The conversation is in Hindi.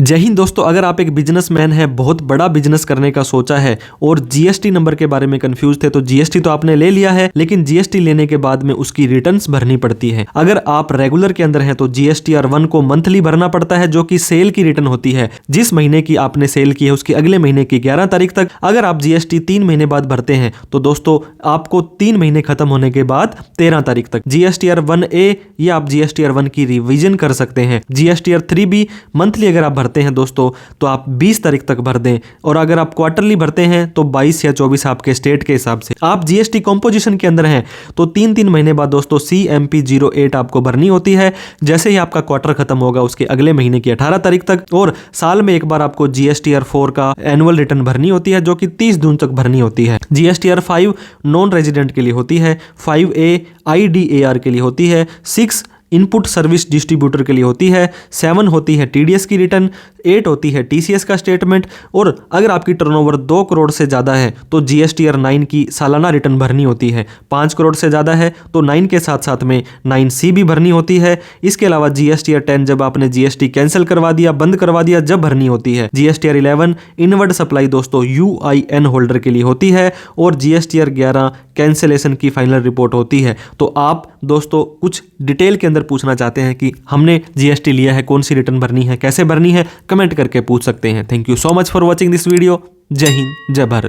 जय हिंद दोस्तों, अगर आप एक बिजनेसमैन हैं, बहुत बड़ा बिजनेस करने का सोचा है और जीएसटी नंबर के बारे में कंफ्यूज थे, तो जीएसटी तो आपने ले लिया है, लेकिन जीएसटी लेने के बाद में उसकी रिटर्न्स भरनी पड़ती है। अगर आप रेगुलर के अंदर हैं तो जीएसटीआर 1 को मंथली भरना पड़ता है, जो कि सेल की रिटर्न होती है। जिस महीने की आपने सेल की है उसकी अगले महीने की 11 तारीख तक। अगर आप जीएसटी 3 महीने बाद भरते हैं तो दोस्तों आपको 3 महीने खत्म होने के बाद 13 तारीख तक जीएसटीआर 1A या आप जीएसटीआर 1 की रिवीजन कर सकते हैं। जीएसटीआर 3B मंथली अगर आप भरते हैं दोस्तों तो आप 20 तारीख तक भर दें, और अगर आप क्वार्टरली भरते हैं तो 22 या 24 आपके स्टेट के हिसाब से। आप जीएसटी कंपोजिशन के अंदर हैं तो 3-3 महीने बाद दोस्तों CMP 08 आपको भरनी होती है, जैसे ही आपका क्वार्टर खत्म होगा उसके अगले महीने की 18 तारीख तक। और साल में एक बार आपको जीएसटीआर 4 का एनुअल रिटर्न भरनी होती है, जो कि 30 जून तक भरनी होती है। जीएसटीआर 5 नॉन रेजिडेंट के लिए होती है, 5A IDAR के लिए होती है, 6 इनपुट सर्विस डिस्ट्रीब्यूटर के लिए होती है, 7 होती है टीडीएस की रिटर्न, 8 होती है टीसीएस का स्टेटमेंट, और अगर आपकी टर्नओवर 2 करोड़ से ज़्यादा है तो जीएसटीआर 9 की सालाना रिटर्न भरनी होती है। 5 करोड़ से ज़्यादा है तो 9 के साथ साथ में 9C भी भरनी होती है। इसके अलावा जीएसटीआर 10 जब आपने जीएसटी कैंसिल करवा दिया, बंद करवा दिया, जब भरनी होती है। जीएसटीआर 11 इनवर्ड सप्लाई दोस्तों UIN होल्डर के लिए होती है, और जीएसटीआर 11 कैंसिलेशन की फाइनल रिपोर्ट होती है। तो आप दोस्तों कुछ डिटेल के अंदर पूछना चाहते हैं कि हमने जीएसटी लिया है, कौन सी रिटर्न भरनी है, कैसे भरनी है, कमेंट करके पूछ सकते हैं। Thank you so much for watching this video. जय हिंद, जय भारत।